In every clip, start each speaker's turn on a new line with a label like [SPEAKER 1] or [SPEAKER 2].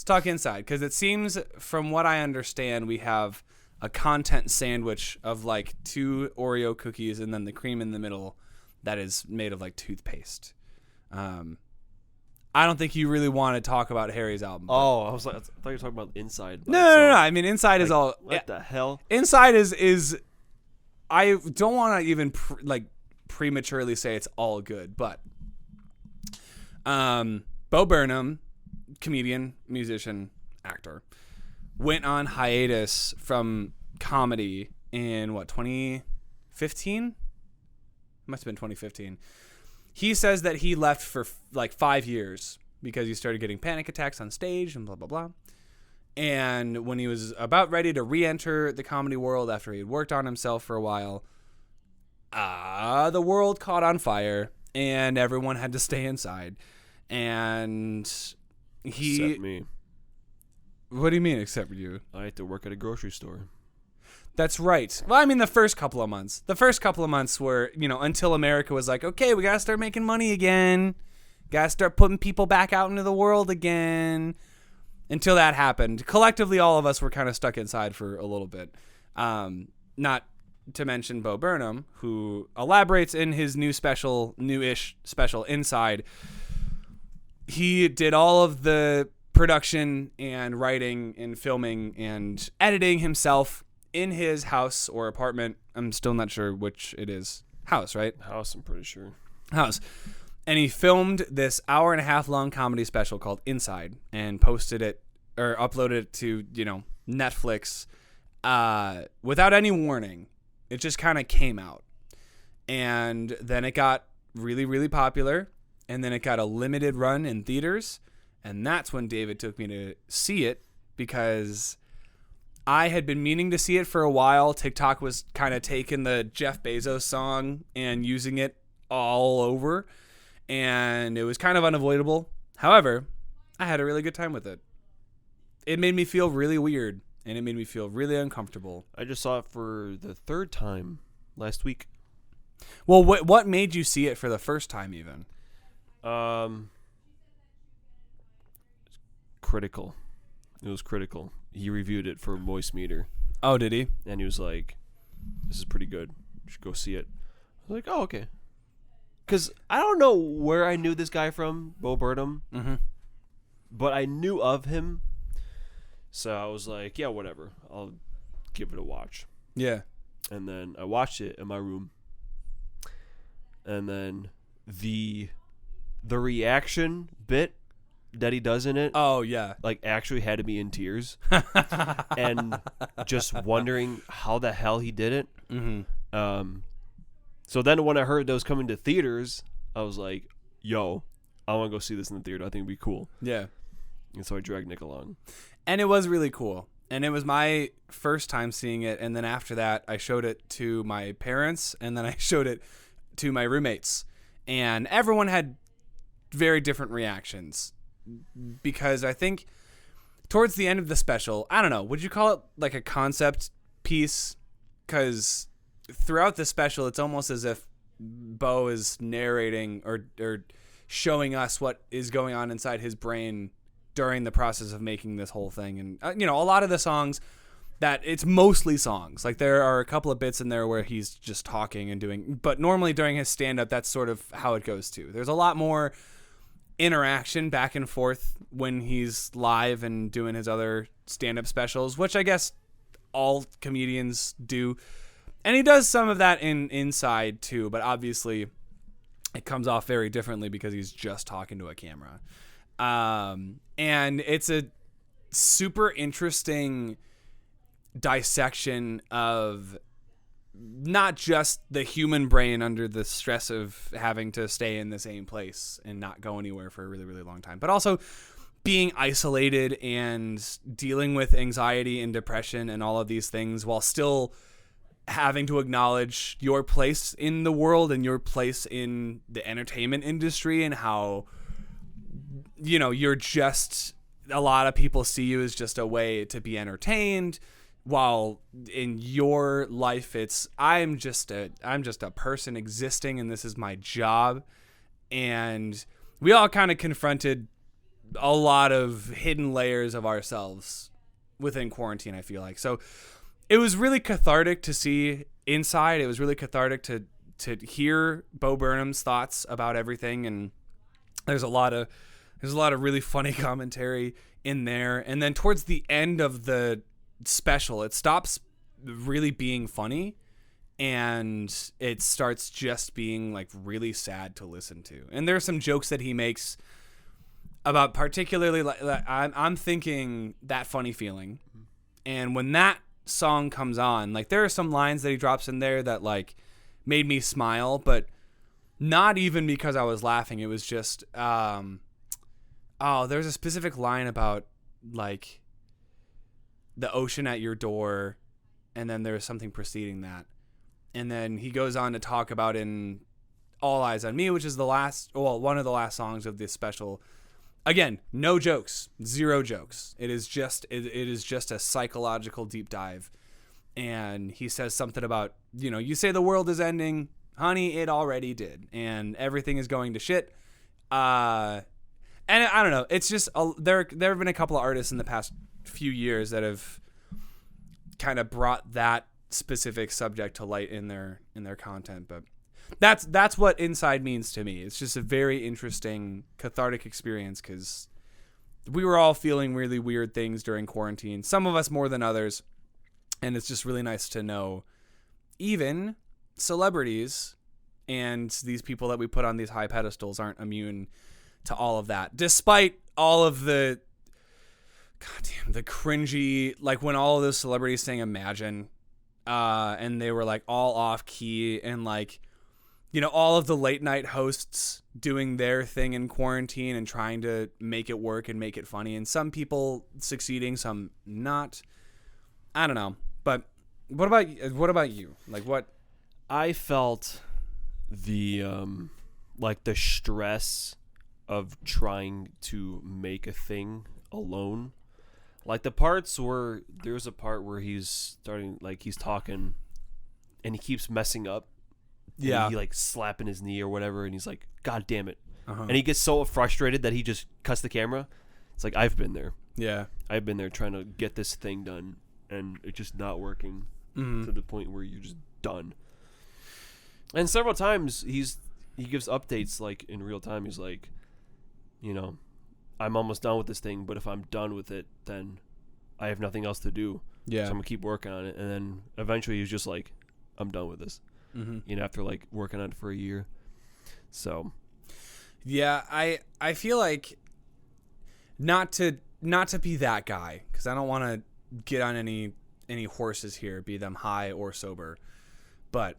[SPEAKER 1] stuck inside because it seems, from what I understand, we have a content sandwich of like 2 Oreo cookies and then the cream in the middle that is made of like toothpaste. I don't think you really want to talk about Harry's album.
[SPEAKER 2] Oh, I thought you were talking about Inside.
[SPEAKER 1] No. I mean, Inside is all.
[SPEAKER 2] What the hell?
[SPEAKER 1] Inside is. I don't want to even prematurely say it's all good, but Bo Burnham, comedian, musician, actor, went on hiatus from comedy in 2015? Must have been 2015. He says that he left for like 5 years because he started getting panic attacks on stage and blah, blah, blah. And when he was about ready to re-enter the comedy world after he had worked on himself for a while, the world caught on fire and everyone had to stay inside. And
[SPEAKER 2] Except me.
[SPEAKER 1] What do you mean, except for you?
[SPEAKER 2] I had to work at a grocery store.
[SPEAKER 1] That's right. Well, I mean, the first couple of months. The first couple of months were, until America was like, okay, we got to start making money again. Got to start putting people back out into the world again. Until that happened. Collectively, all of us were kind of stuck inside for a little bit. Not to mention Bo Burnham, who elaborates in his newish special, Inside. He did all of the production and writing and filming and editing himself in his house or apartment. I'm still not sure which it is. House, right?
[SPEAKER 2] House, I'm pretty sure.
[SPEAKER 1] House. And he filmed this 1.5 hour long comedy special called Inside and posted it or uploaded it to, Netflix without any warning. It just kind of came out. And then it got really, really popular. And then it got a limited run in theaters. And that's when David took me to see it because I had been meaning to see it for a while. TikTok was kind of taking the Jeff Bezos song and using it all over. And it was kind of unavoidable. However, I had a really good time with it. It made me feel really weird, and it made me feel really uncomfortable.
[SPEAKER 2] I just saw it for the 3rd time last week.
[SPEAKER 1] Well, what made you see it for the first time even?
[SPEAKER 2] Critical. It was critical. He reviewed it for Moist Meter.
[SPEAKER 1] Oh, did he?
[SPEAKER 2] And he was like, this is pretty good. You should go see it. I was like, oh, okay. Because I don't know where I knew this guy from, Bo Burnham, but I knew of him. So I was like, yeah, whatever. I'll give it a watch.
[SPEAKER 1] Yeah.
[SPEAKER 2] And then I watched it in my room. And then the reaction bit that he does in it.
[SPEAKER 1] Oh, yeah.
[SPEAKER 2] Like, actually had me in tears. And just wondering how the hell he did it. Mm-hmm. So then when I heard that was coming to theaters, I was like, yo, I want to go see this in the theater. I think it'd be cool.
[SPEAKER 1] Yeah.
[SPEAKER 2] And so I dragged Nick along.
[SPEAKER 1] And it was really cool. And it was my first time seeing it. And then after that, I showed it to my parents. And then I showed it to my roommates. And everyone had very different reactions. Because I think towards the end of the special, I don't know, would you call it like a concept piece? Because throughout the special, it's almost as if Bo is narrating or showing us what is going on inside his brain during the process of making this whole thing. And, a lot of the songs that it's mostly songs. Like there are a couple of bits in there where he's just talking and doing, but normally during his stand-up, that's sort of how it goes too. There's a lot more interaction back and forth when he's live and doing his other stand-up specials, which I guess all comedians do. And he does some of that in Inside too, but obviously it comes off very differently because he's just talking to a camera. And it's a super interesting dissection of not just the human brain under the stress of having to stay in the same place and not go anywhere for a really, really long time, but also being isolated and dealing with anxiety and depression and all of these things while still having to acknowledge your place in the world and your place in the entertainment industry and how, you're just, a lot of people see you as just a way to be entertained, while in your life it's I'm just a person existing and this is my job. And we all kind of confronted a lot of hidden layers of ourselves within quarantine, I feel like. So it was really cathartic to see Inside. It was really cathartic to hear Bo Burnham's thoughts about everything, and there's a lot of really funny commentary in there. And then towards the end of the special, it stops really being funny and it starts just being like really sad to listen to. And there are some jokes that he makes about, particularly like I'm thinking That Funny Feeling. And when that song comes on, like there are some lines that he drops in there that like made me smile, but not even because I was laughing. It was just there's a specific line about like the ocean at your door, and then there's something preceding that. And then he goes on to talk about in All Eyes on Me, which is one of the last songs of this special. Again, no jokes, zero jokes. It is just a psychological deep dive. And he says something about, you say the world is ending, honey, it already did, and everything is going to shit. And I don't know. It's just there have been a couple of artists in the past few years that have kind of brought that specific subject to light in their content, but that's what Inside means to me. It's just a very interesting, cathartic experience because we were all feeling really weird things during quarantine. Some of us more than others, and it's just really nice to know even celebrities and these people that we put on these high pedestals aren't immune to all of that, despite all of the cringy, like when all of those celebrities sang Imagine, and they were like all off key, and like, all of the late night hosts doing their thing in quarantine and trying to make it work and make it funny, and some people succeeding, some not. I don't know. But what about you? Like, what?
[SPEAKER 2] I felt the the stress of trying to make a thing alone. Like the parts where there's a part where he's talking and he keeps messing up.
[SPEAKER 1] Yeah.
[SPEAKER 2] And he like slapping his knee or whatever, and he's like, God damn it. Uh-huh. And he gets so frustrated that he just cuts the camera. It's like, I've been there.
[SPEAKER 1] Yeah.
[SPEAKER 2] I've been there trying to get this thing done, and it's just not working to the point where you're just done. And several times he gives updates like in real time. He's like, I'm almost done with this thing, but if I'm done with it, then I have nothing else to do.
[SPEAKER 1] Yeah.
[SPEAKER 2] So I'm gonna keep working on it, and then eventually he's just like, I'm done with this. After like working on it for a year. So
[SPEAKER 1] yeah, I feel like not to be that guy, because I don't want to get on any horses here, be them high or sober, but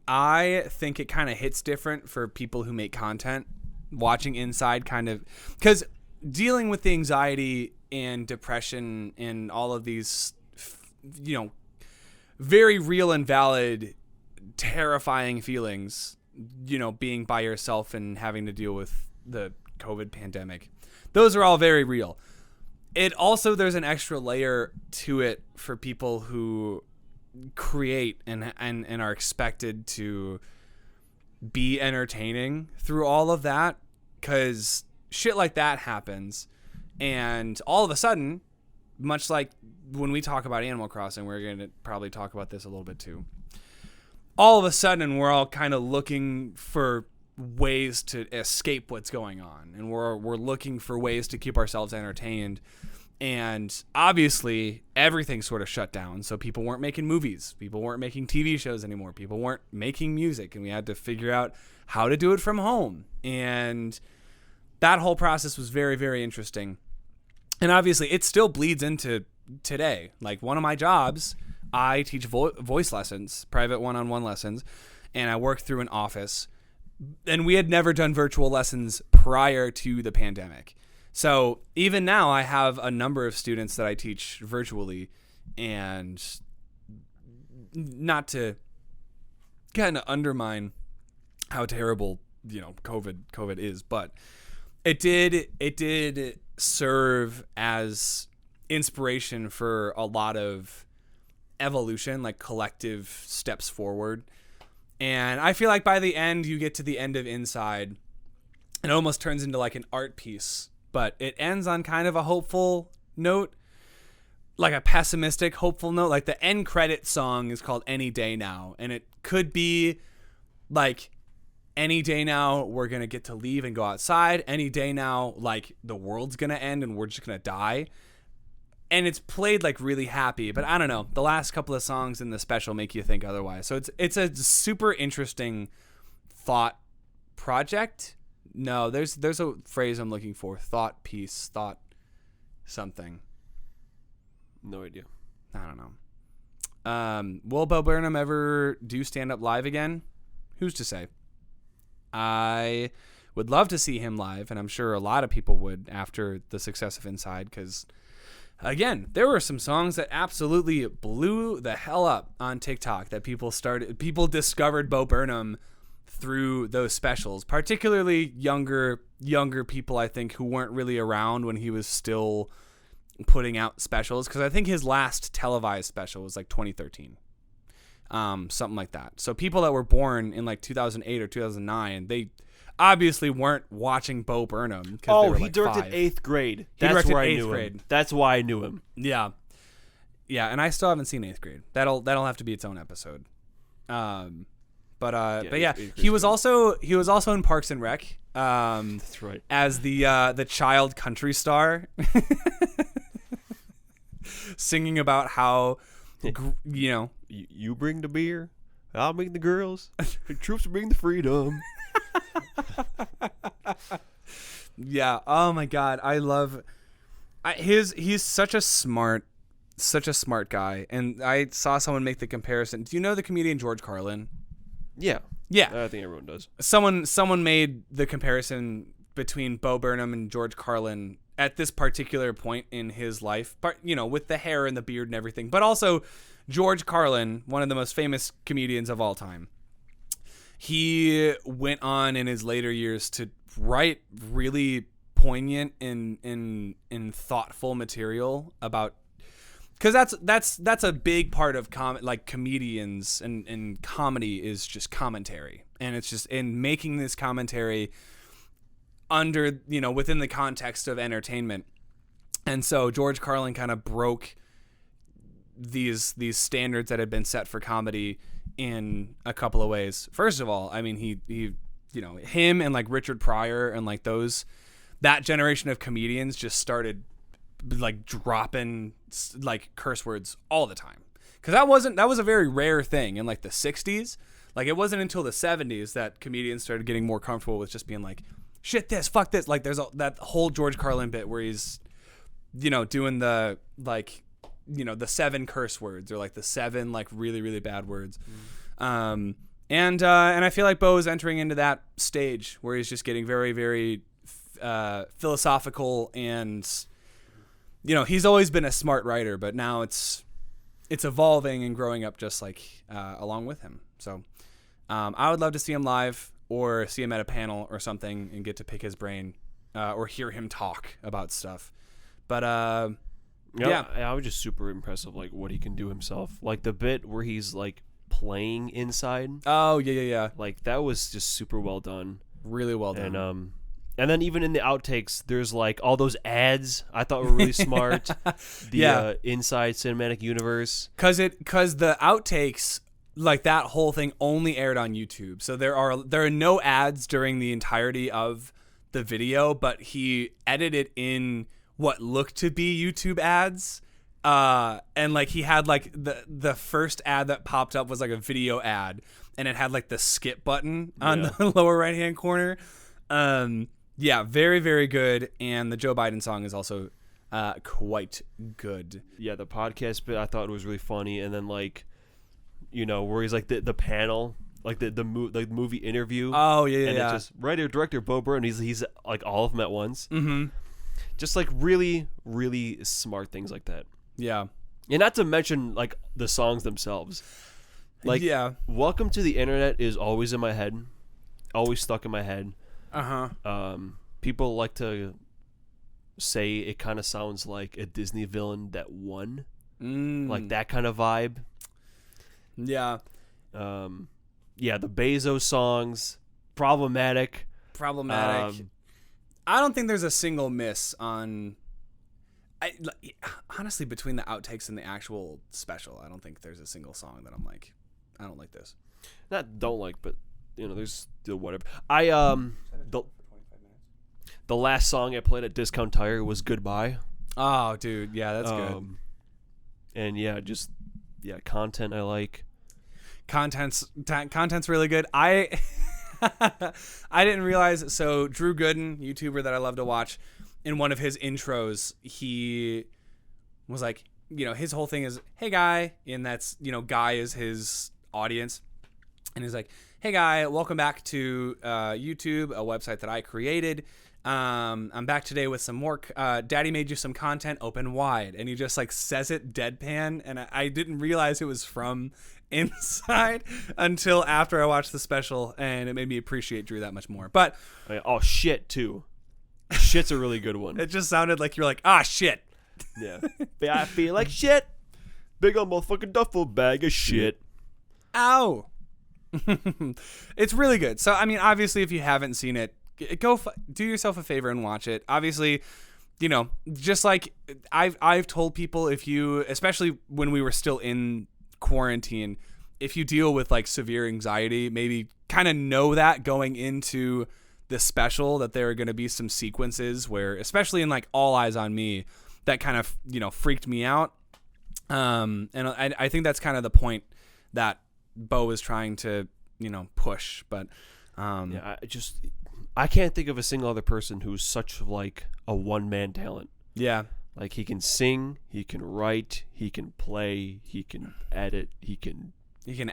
[SPEAKER 1] I think it kind of hits different for people who make content. Watching Inside kind of, because dealing with the anxiety and depression and all of these very real and valid terrifying feelings, being by yourself and having to deal with the COVID pandemic, those are all very real. It also, there's an extra layer to it for people who create and are expected to be entertaining through all of that, because shit like that happens, and all of a sudden, much like when we talk about Animal Crossing, we're going to probably talk about this a little bit too, all of a sudden we're all kind of looking for ways to escape what's going on, and we're looking for ways to keep ourselves entertained. And obviously everything sort of shut down, so people weren't making movies, people weren't making TV shows anymore, people weren't making music, and we had to figure out how to do it from home. And that whole process was very, very interesting. And obviously it still bleeds into today. Like, one of my jobs, I teach voice lessons, private one-on-one lessons, and I work through an office. And we had never done virtual lessons prior to the pandemic. So even now I have a number of students that I teach virtually, and not to kind of undermine how terrible, COVID is, but it did serve as inspiration for a lot of evolution, like collective steps forward. And I feel like by the end, you get to the end of Inside, it almost turns into like an art piece but it ends on kind of a hopeful note, like a pessimistic, hopeful note. Like the end credit song is called Any Day Now, and it could be like, any day now we're going to get to leave and go outside. Any day now, like the world's going to end and we're just going to die. And it's played like really happy, but I don't know. The last couple of songs in the special make you think otherwise. So it's a super interesting thought project. No, there's a phrase I'm looking for. Thought piece, thought something.
[SPEAKER 2] No idea.
[SPEAKER 1] I don't know. Will Bo Burnham ever do stand up live again? Who's to say? I would love to see him live, and I'm sure a lot of people would after the success of Inside, because, again, there were some songs that absolutely blew the hell up on TikTok that people discovered Bo Burnham through those specials, particularly younger people, I think, who weren't really around when he was still putting out specials, because I think his last televised special was like 2013. Something like that. So people that were born in like 2008 or 2009, they obviously weren't watching Bo Burnham.
[SPEAKER 2] Oh, he directed 8th grade. That's where I knew him. That's why I knew him.
[SPEAKER 1] Yeah. Yeah, and I still haven't seen 8th grade. That'll have to be its own episode. But yeah, he was also in Parks and Rec.
[SPEAKER 2] That's right.
[SPEAKER 1] As the child country star, singing about how, you know,
[SPEAKER 2] you bring the beer, I'll bring the girls, the troops bring the freedom.
[SPEAKER 1] Yeah. Oh my God, I love. He's such a smart guy, and I saw someone make the comparison. Do you know the comedian George Carlin?
[SPEAKER 2] Yeah.
[SPEAKER 1] Yeah.
[SPEAKER 2] I think everyone does.
[SPEAKER 1] Someone made the comparison between Bo Burnham and George Carlin at this particular point in his life, but you know, with the hair and the beard and everything, but also George Carlin, one of the most famous comedians of all time. He went on in his later years to write really poignant and thoughtful material about, because that's a big part of comedians and comedy is just commentary, and it's just in making this commentary under, you know, within the context of entertainment. And so George Carlin kind of broke these standards that had been set for comedy in a couple of ways. First of all, I mean, he you know, him and like Richard Pryor and like that generation of comedians just started like dropping like curse words all the time, because that was a very rare thing in like the 60s. Like it wasn't until the 70s that comedians started getting more comfortable with just being like, shit this, fuck this. Like there's that whole George Carlin bit where he's, you know, doing the like, you know, the 7 curse words, or like the 7 like really, really bad words. And I feel like Bo is entering into that stage where he's just getting very, very philosophical, and you know, he's always been a smart writer, but now it's evolving and growing up just like along with him. So I would love to see him live, or see him at a panel or something and get to pick his brain, or hear him talk about stuff. But yeah,
[SPEAKER 2] I was just super impressed with like what he can do himself. Like the bit where he's like playing inside.
[SPEAKER 1] Oh yeah.
[SPEAKER 2] Like that was just super well done.
[SPEAKER 1] Really well done.
[SPEAKER 2] And then even in the outtakes, there's like all those ads I thought were really smart. The Inside Cinematic Universe.
[SPEAKER 1] Cause the outtakes, like that whole thing only aired on YouTube. So there are no ads during the entirety of the video, but he edited in what looked to be YouTube ads. And like he had like the first ad that popped up was like a video ad, and it had like the skip button on the lower right hand corner. Yeah, very, very good. And the Joe Biden song is also quite good.
[SPEAKER 2] Yeah, the podcast bit I thought was really funny. And then like, you know, where he's like the panel, like the movie interview.
[SPEAKER 1] Oh yeah,
[SPEAKER 2] and
[SPEAKER 1] yeah.
[SPEAKER 2] it's just writer director Bo Burnham. He's like all of them at once.
[SPEAKER 1] Mm-hmm.
[SPEAKER 2] Just like really, really smart things like that.
[SPEAKER 1] Yeah,
[SPEAKER 2] and not to mention like the songs themselves. Like,
[SPEAKER 1] yeah,
[SPEAKER 2] Welcome to the Internet is always in my head, always stuck in my head. People like to say it kind of sounds like a Disney villain that won, like that kind of vibe.
[SPEAKER 1] Yeah.
[SPEAKER 2] Yeah, the Bezos songs, problematic.
[SPEAKER 1] I don't think there's a single miss on. Honestly, between the outtakes and the actual special, I don't think there's a single song that I'm like, I don't like this.
[SPEAKER 2] Not don't like, but there's still whatever. The last song I played at Discount Tire was Goodbye.
[SPEAKER 1] Oh, dude, yeah, that's good.
[SPEAKER 2] And content I like.
[SPEAKER 1] Content's really good. I didn't realize. So Drew Gooden, YouTuber that I love to watch, in one of his intros, he was like, his whole thing is, "Hey guy," and that's guy is his audience, and he's like, "Hey guy, welcome back to YouTube, a website that I created. I'm back today with some more. Daddy made you some content. Open wide." And he just like says it deadpan, and I didn't realize it was from Inside until after I watched the special, and it made me appreciate Drew that much more. But
[SPEAKER 2] oh shit too. Shit's a really good one.
[SPEAKER 1] It just sounded like you're like, ah, shit.
[SPEAKER 2] Yeah. I feel like shit. Big old motherfucking duffel bag of shit.
[SPEAKER 1] Ow. It's really good. So, I mean, obviously, if you haven't seen it, go do yourself a favor and watch it. Obviously, just like I've told people, if you, especially when we were still in quarantine, if you deal with like severe anxiety, maybe kind of know that going into the special, that there are going to be some sequences where, especially in like All Eyes on Me, that kind of freaked me out, and I think that's kind of the point that Bo is trying to push. But
[SPEAKER 2] I can't think of a single other person who's such like a one-man talent.
[SPEAKER 1] Yeah,
[SPEAKER 2] like he can sing, he can write, he can play, he can edit, he can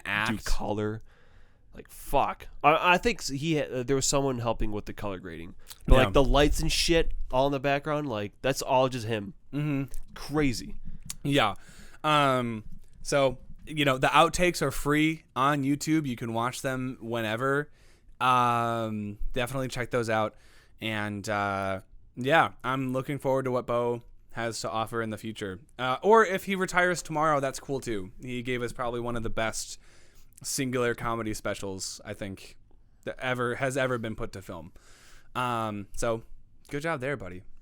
[SPEAKER 1] act,
[SPEAKER 2] do color. Like fuck, I think there was someone helping with the color grading, but like the lights and shit all in the background, like that's all just him.
[SPEAKER 1] Mm-hmm.
[SPEAKER 2] Crazy.
[SPEAKER 1] Yeah. So the outtakes are free on YouTube. You can watch them whenever. Definitely check those out. And I'm looking forward to what Bo has to offer in the future. Or if he retires tomorrow, that's cool too. He gave us probably one of the best singular comedy specials I think that has ever been put to film. So good job there, buddy.